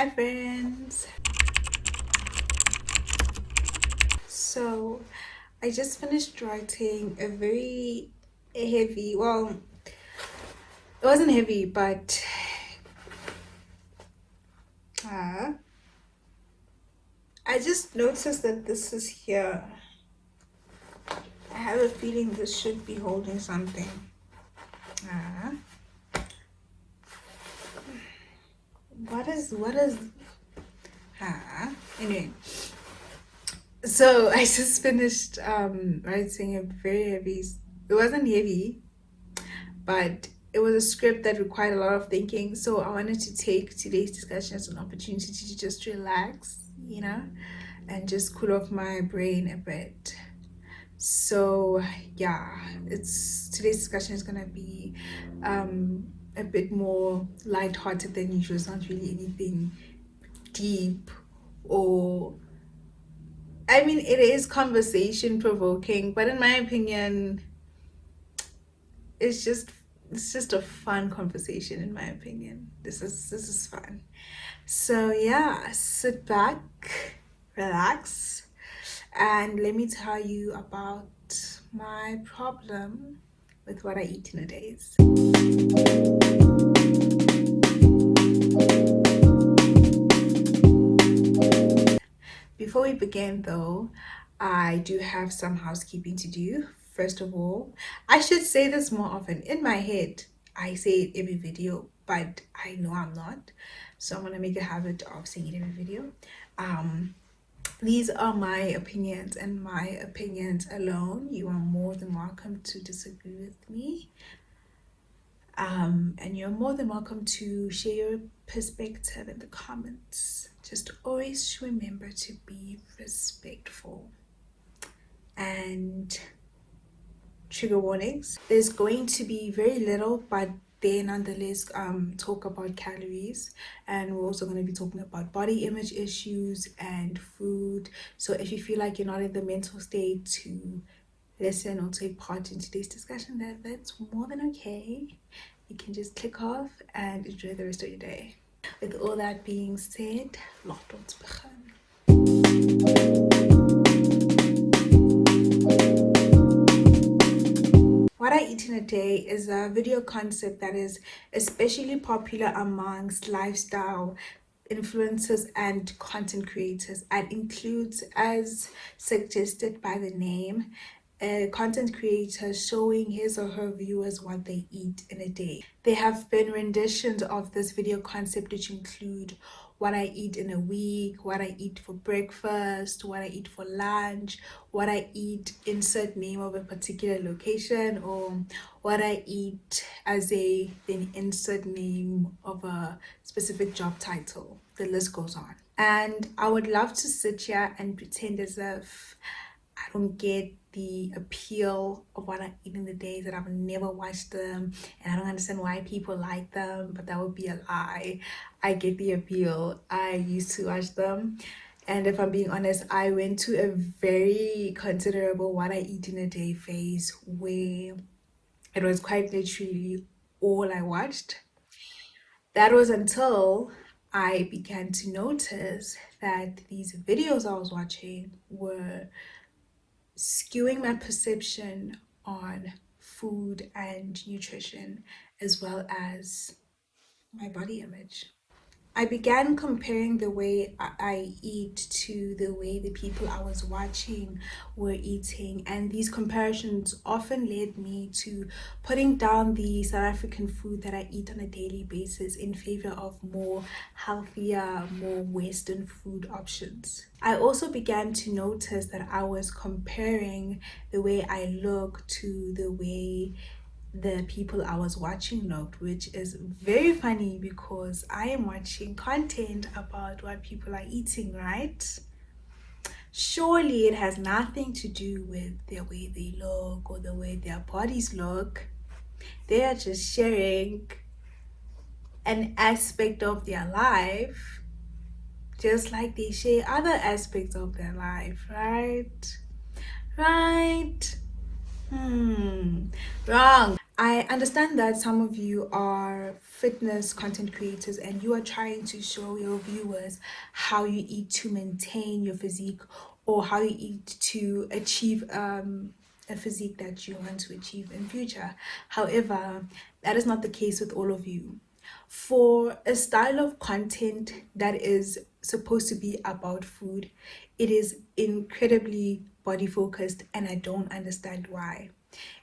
Hi friends. So I just finished writing a very heavy, well, it wasn't heavy, but uh, I just noticed that this is here. I have a feeling this should be holding something. Uh, what is anyway. So I just finished writing a very heavy, it wasn't heavy, but it was a script that required a lot of thinking. So I wanted to take today's discussion as an opportunity to just relax, and just cool off my brain a bit. So yeah, it's today's discussion is gonna be a bit more lighthearted than usual. It's not really anything deep or I mean it is conversation provoking, but in my opinion, it's just it's just a fun conversation in my opinion. This is fun. So yeah, sit back, relax, and let me tell you about my problem with what I eat in a day. Before we begin though, I do have some housekeeping to do. First of all, I should say this more often. In my head, I say it every video, but I know I'm not. So I'm gonna make a habit of saying it every video. Um, these are my opinions and my opinions alone. You are more than welcome to disagree with me. And you're more than welcome to share your perspective in the comments. Just always remember to be respectful. And trigger warnings. There's going to be very little, but they nonetheless talk about calories, and we're also going to be talking about body image issues and food. So if you feel like you're not in the mental state to listen or take part in today's discussion, that's more than okay. You can just click off and enjoy the rest of your day. With all that being said, laat ons begin. What I eat in a day is a video concept that is especially popular amongst lifestyle influencers and content creators, and includes, as suggested by the name, a content creator showing his or her viewers what they eat in a day. There have been renditions of this video concept which include what I eat in a week, what I eat for breakfast, what I eat for lunch, what I eat, insert name of a particular location, or what I eat as a then insert name of a specific job title. The list goes on. And I would love to sit here and pretend as if I don't get the appeal of what I eat in the days, that I've never watched them and I don't understand why people like them, but that would be a lie. I get the appeal. I used to watch them. And if I'm being honest, I went to a very considerable what I eat in a day phase where it was quite literally all I watched. That was until I began to notice that these videos I was watching were skewing my perception on food and nutrition, as well as my body image. I began comparing the way I eat to the way the people I was watching were eating, and these comparisons often led me to putting down the South African food that I eat on a daily basis in favor of more healthier, more Western food options. I also began to notice that I was comparing the way I look to the way the people I was watching looked, which is very funny because I am watching content about what people are eating, right? Surely it has nothing to do with the way they look or the way their bodies look. They are just sharing an aspect of their life, just like they share other aspects of their life, right? Right? Wrong. I understand that some of you are fitness content creators and you are trying to show your viewers how you eat to maintain your physique or how you eat to achieve a physique that you want to achieve in future. However, that is not the case with all of you. For a style of content that is supposed to be about food, it is incredibly body focused, and I don't understand why.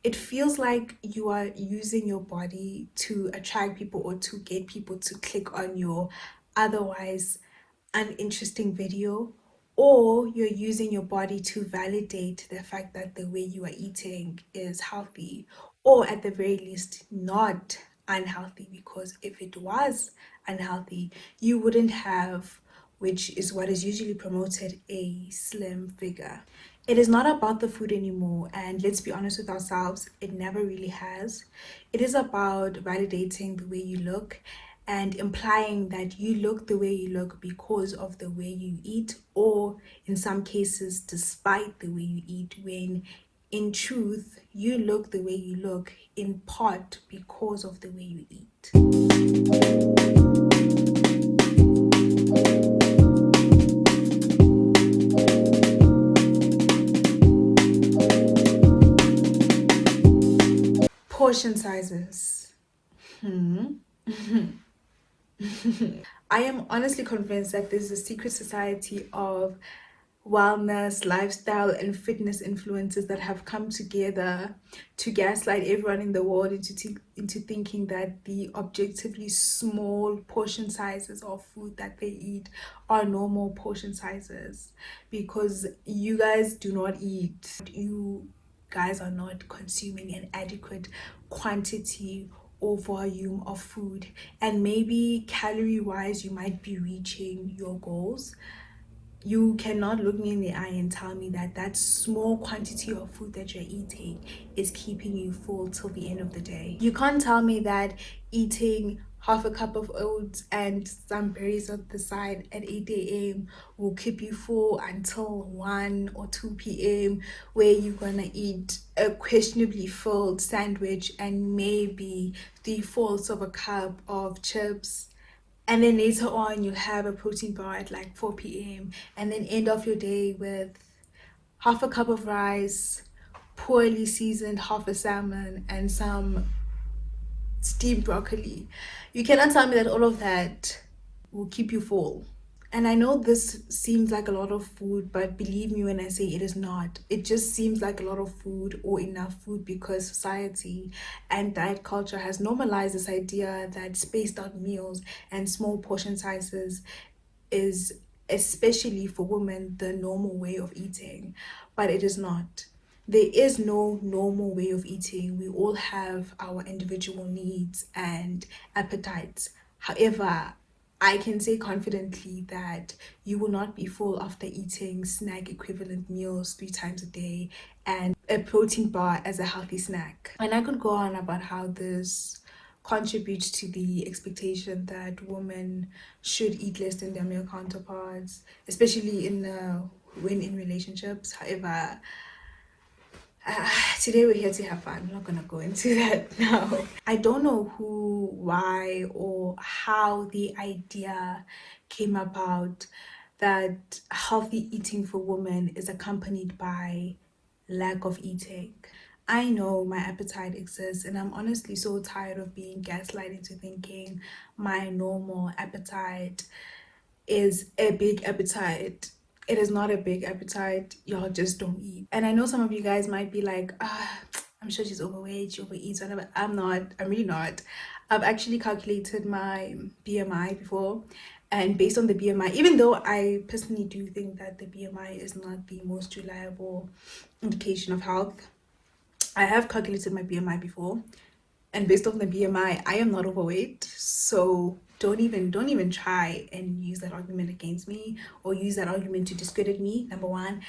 It feels like you are using your body to attract people or to get people to click on your otherwise uninteresting video, or you're using your body to validate the fact that the way you are eating is healthy, or at the very least, not unhealthy. Because if it was unhealthy, you wouldn't have, which is what is usually promoted, a slim figure. It is not about the food anymore, and let's be honest with ourselves, it never really has. It is about validating the way you look and implying that you look the way you look because of the way you eat, or in some cases, despite the way you eat, when in truth, you look the way you look in part because of the way you eat. Portion sizes. I am honestly convinced that there's a secret society of wellness, lifestyle, and fitness influencers that have come together to gaslight everyone in the world into thinking that the objectively small portion sizes of food that they eat are normal portion sizes, because you guys do not eat. You guys are not consuming an adequate quantity or volume of food, and maybe calorie wise you might be reaching your goals. You cannot look me in the eye and tell me that that small quantity of food that you're eating is keeping you full till the end of the day. You can't tell me that eating half a cup of oats and some berries on the side at 8 a.m. will keep you full until 1 or 2 p.m., where you're gonna eat a questionably filled sandwich and maybe 3/4 of a cup of chips, and then later on you'll have a protein bar at like 4 p.m., and then end off your day with half a cup of rice, poorly seasoned half a salmon, and some steamed broccoli. You cannot tell me that all of that will keep you full. And I know this seems like a lot of food, but believe me when I say it is not. It just seems like a lot of food or enough food because society and diet culture has normalized this idea that spaced out meals and small portion sizes is, especially for women, the normal way of eating. But it is not. There is no normal way of eating. We all have our individual needs and appetites. However, I can say confidently that you will not be full after eating snack equivalent meals 3 times a day and a protein bar as a healthy snack. And I could go on about how this contributes to the expectation that women should eat less than their male counterparts, especially when in relationships. However, today we're here to have fun. I'm not gonna go into that now. I don't know who, why, or how the idea came about that healthy eating for women is accompanied by lack of eating. I know my appetite exists, and I'm honestly so tired of being gaslighted into thinking my normal appetite is a big appetite. It is not a big appetite. Y'all just don't eat. And I know some of you guys might be like, I'm sure she's overweight, she overeats, whatever. I'm not. I'm really not. I've actually calculated my BMI before, and based on the BMI, even though I personally do think that the BMI is not the most reliable indication of health, I have calculated my BMI before, and based on the BMI, I am not overweight. So don't even try and use that argument against me or use that argument to discredit me. Number one.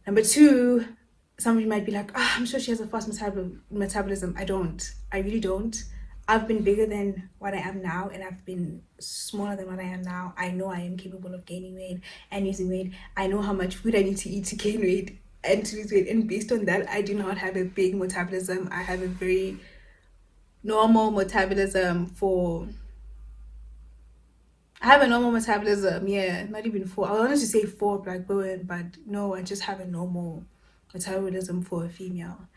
Number two, some of you might be like, I'm sure she has a fast metabolism. I don't. I really don't. I've been bigger than what I am now, and I've been smaller than what I am now. I know I am capable of gaining weight and losing weight. I know how much food I need to eat to gain weight and to lose weight. And based on that, I do not have a big metabolism. I have a very normal metabolism for I have a normal metabolism, yeah, not even four. I wanted to say four black women, but no, I just have a normal metabolism for a female.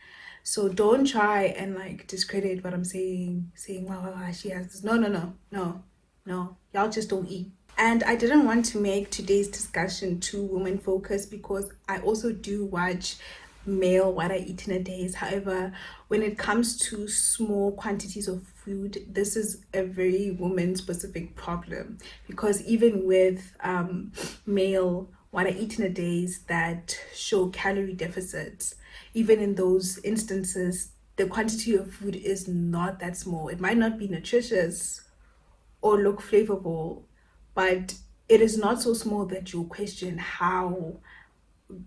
So don't try and like discredit what I'm saying, wow, wow, wow, she has this. No, no, no, no, no. Y'all just don't eat. And I didn't want to make today's discussion too woman focused because I also do watch male what I eat in a day. However, when it comes to small quantities of food, this is a very woman specific problem because even with male what I eat in a days that show calorie deficits, even in those instances, the quantity of food is not that small. It might not be nutritious or look flavorful, but it is not so small that you'll question how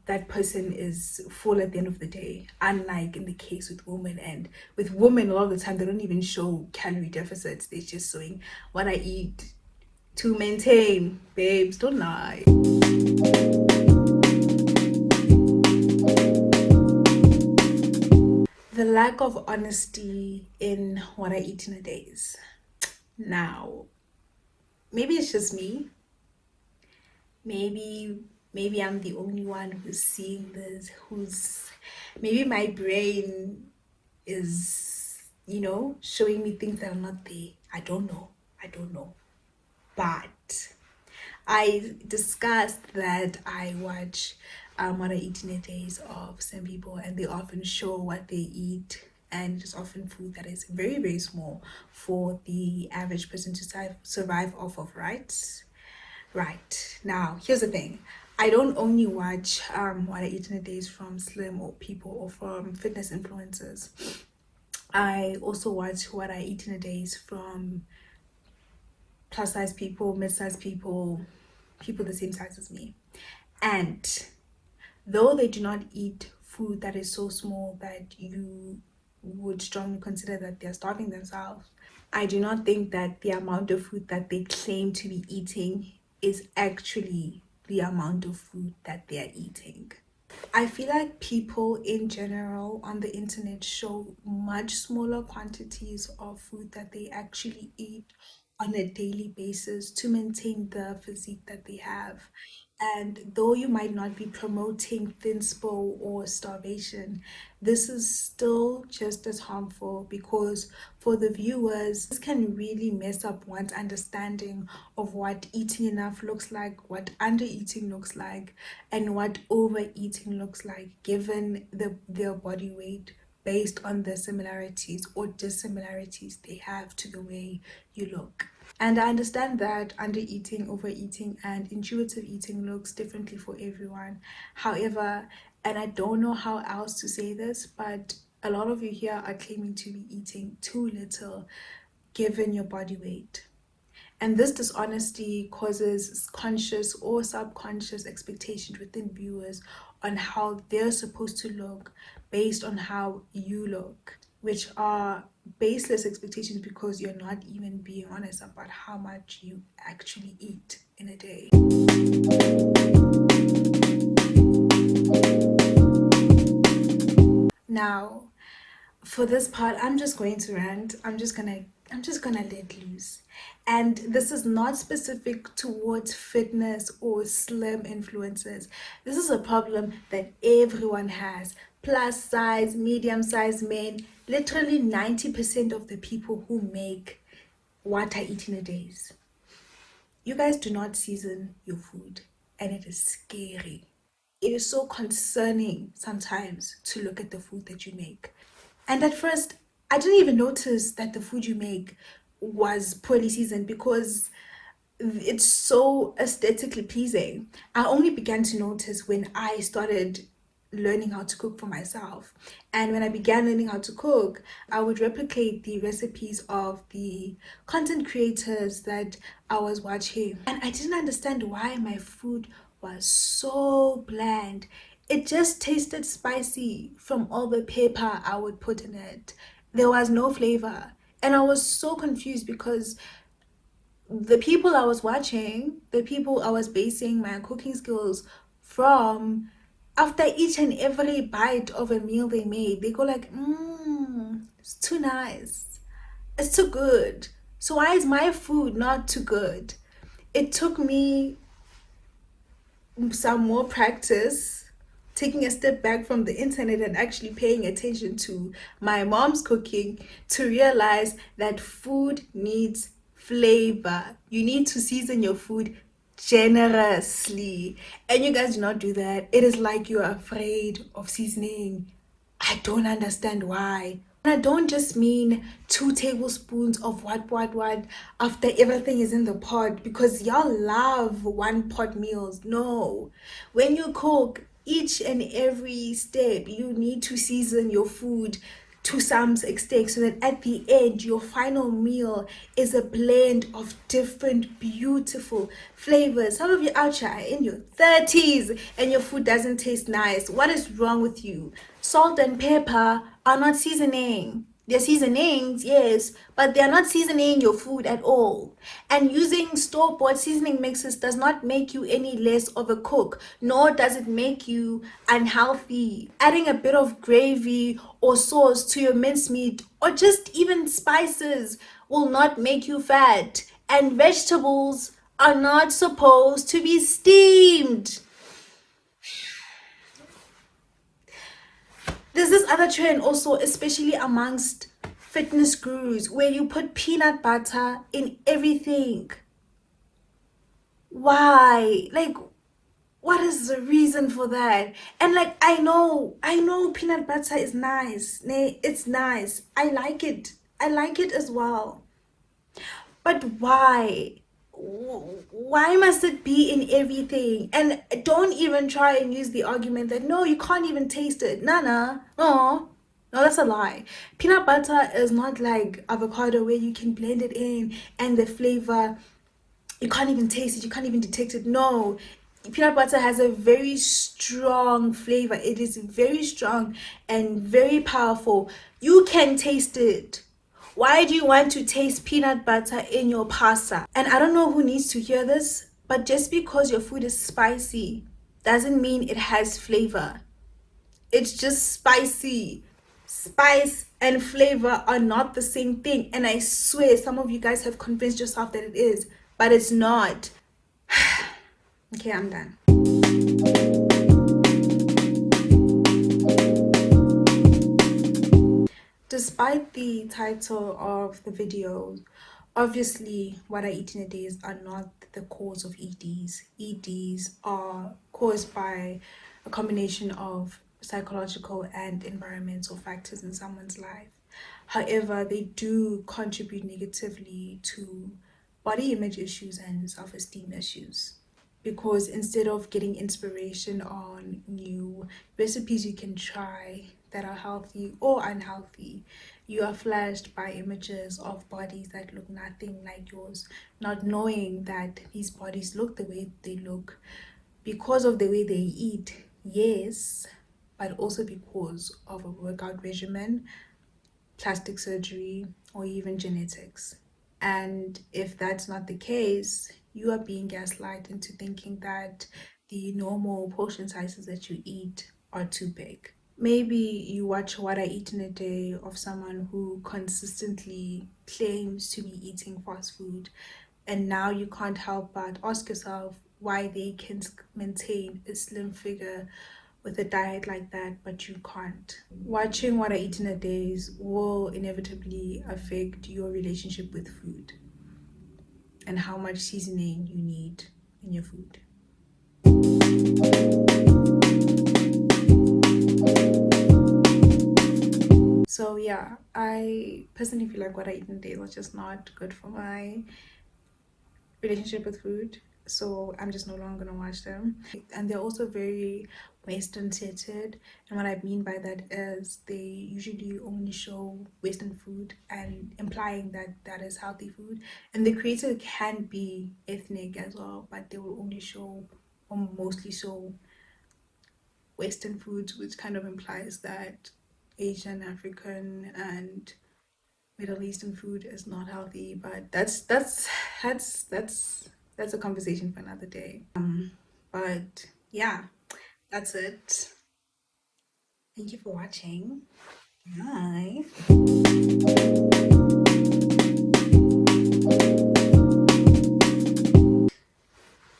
that person is full at the end of the day, unlike in the case with women. And with women, a lot of the time, they don't even show calorie deficits, they're just showing what I eat to maintain. Babes, don't lie. The lack of honesty in what I eat in a days. Now, maybe it's just me. Maybe I'm the only one who's seeing this, who's maybe my brain is, showing me things that are not there. I don't know. I don't know. But I discussed that I watch what I eat in a days of some people, and they often show what they eat, and it's often food that is very, very small for the average person to survive off of, right? Right. Now, here's the thing. I don't only watch what I eat in a days from slim or people or from fitness influencers. I also watch what I eat in a days from plus size people, mid size people, people the same size as me. And though they do not eat food that is so small that you would strongly consider that they're starving themselves, I do not think that the amount of food that they claim to be eating is actually the amount of food that they're eating. I feel like people in general on the internet show much smaller quantities of food that they actually eat on a daily basis to maintain the physique that they have. And though you might not be promoting thinspo or starvation, this is still just as harmful because for the viewers, this can really mess up one's understanding of what eating enough looks like, what undereating looks like, and what overeating looks like given their body weight based on the similarities or dissimilarities they have to the way you look. And I understand that under eating, overeating, and intuitive eating looks differently for everyone. However, and I don't know how else to say this, but a lot of you here are claiming to be eating too little given your body weight. And this dishonesty causes conscious or subconscious expectations within viewers on how they're supposed to look based on how you look, which are baseless expectations because you're not even being honest about how much you actually eat in a day. Now, for this part, I'm just going to rant. I'm just gonna let loose. And this is not specific towards fitness or slim influencers. This is a problem that everyone has. Plus size, medium size men, literally 90% of the people who make what I eat in a days. You guys do not season your food, and it is scary. It is so concerning sometimes to look at the food that you make. And at first, I didn't even notice that the food you make was poorly seasoned because it's so aesthetically pleasing. I only began to notice when I started learning how to cook for myself. And when I began learning how to cook, I would replicate the recipes of the content creators that I was watching. And I didn't understand why my food was so bland. It just tasted spicy from all the pepper I would put in it. There was no flavor. And I was so confused because the people I was watching, the people I was basing my cooking skills from, after each and every bite of a meal they made, they go like, it's too nice. It's too good. So why is my food not too good? It took me some more practice, taking a step back from the internet and actually paying attention to my mom's cooking to realize that food needs flavor. You need to season your food generously. And you guys do not do that. It is like you're afraid of seasoning. I don't understand why. And I don't just mean 2 tablespoons of what after everything is in the pot, because y'all love one pot meals. No. When you cook, each and every step, you need to season your food to some extent so that at the end your final meal is a blend of different beautiful flavors. Some of you out here are in your 30s and your food doesn't taste nice. What is wrong with you? Salt and pepper are not seasoning. They're seasonings, yes, but they're not seasoning your food at all. And using store-bought seasoning mixes does not make you any less of a cook, nor does it make you unhealthy. Adding a bit of gravy or sauce to your mincemeat or just even spices will not make you fat. And vegetables are not supposed to be steamed. There's this other trend also, especially amongst fitness gurus, where you put peanut butter in everything. Why? Like, what is the reason for that? And like, I know peanut butter is nice. Nay, it's nice. I like it. I like it as well. But why? Why must it be in everything? And don't even try and use the argument that no, you can't even taste it. Nana, no. No, that's a lie. Peanut butter is not like avocado where you can blend it in and the flavor, you can't even taste it, you can't even detect it. No. Peanut butter has a very strong flavor. It is very strong and very powerful. You can taste it. Why do you want to taste peanut butter in your pasta? And I don't know who needs to hear this, but just because your food is spicy doesn't mean it has flavor. It's just spicy. Spice and flavor are not the same thing. And I swear some of you guys have convinced yourself that it is, but it's not. Okay, I'm done. Despite the title of the video, obviously what I eat in a day are not the cause of EDs. EDs are caused by a combination of psychological and environmental factors in someone's life. However, they do contribute negatively to body image issues and self-esteem issues, because instead of getting inspiration on new recipes you can try that are healthy or unhealthy, you are flashed by images of bodies that look nothing like yours, not knowing that these bodies look the way they look because of the way they eat, yes, but also because of a workout regimen, plastic surgery, or even genetics. And if that's not the case, you are being gaslighted into thinking that the normal portion sizes that you eat are too big. Maybe you watch What I Eat in a Day of someone who consistently claims to be eating fast food, and now you can't help but ask yourself why they can maintain a slim figure with a diet like that, but you can't. Watching What I Eat in a Day will inevitably affect your relationship with food and how much seasoning you need in your food. So yeah, I personally feel like What I Eat in a Day was just not good for my relationship with food, so I'm just no longer gonna watch them. And they're also very western centered, and what I mean by that is they usually only show western food and implying that that is healthy food, and the creator can be ethnic as well, but they will only show or mostly show western foods, which kind of implies that Asian, African, and Middle Eastern food is not healthy. But that's a conversation for another day. But yeah, that's it. Thank you for watching. Bye.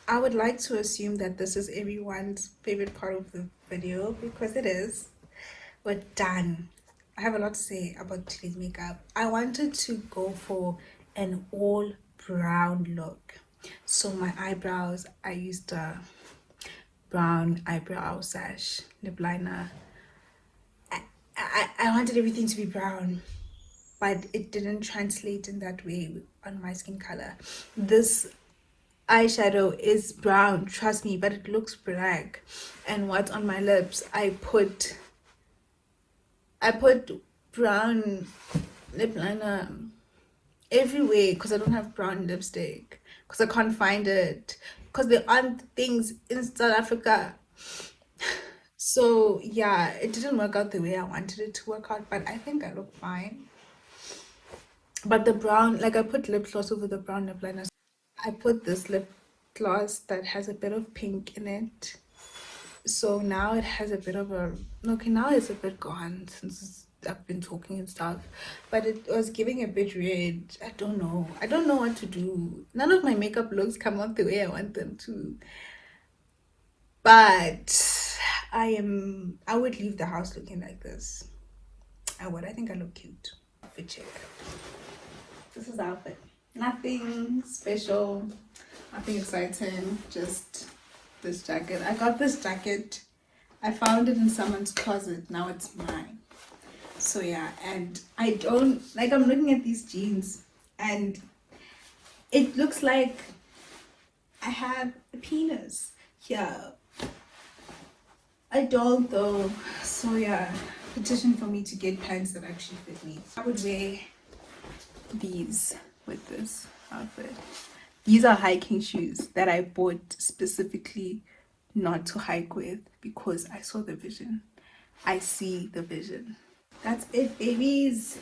I would like to assume that this is everyone's favorite part of the video because it is. We're done. I have a lot to say about today's makeup. I wanted to go for an all brown look. So my eyebrows, I used a brown eyebrow sash, lip liner. I wanted everything to be brown, but it didn't translate in that way on my skin color. This eyeshadow is brown, trust me, but it looks black. And what's on my lips, I put brown lip liner everywhere because I don't have brown lipstick, because I can't find it, because there aren't things in South Africa. So yeah, it didn't work out the way I wanted it to work out, but I think I look fine. But the brown, like I put lip gloss over the brown lip liner. I put this lip gloss that has a bit of pink in it. So now it has a bit of a, okay, now it's a bit gone since I've been talking and stuff, but it was giving a bit red. I don't know what to do. None of my makeup looks come out the way I want them to, but I would leave the house looking like this. I think I look cute. Outfit check. This is the outfit. Nothing special, nothing exciting, just this jacket. I got this jacket, I found it in someone's closet, now it's mine. So yeah, and I don't like, I'm looking at these jeans and it looks like I have a penis here. I don't though. So yeah, petition for me to get pants that actually fit me. I would wear these with this outfit. These are hiking shoes that I bought specifically not to hike with because I saw the vision. I see the vision. That's it, babies.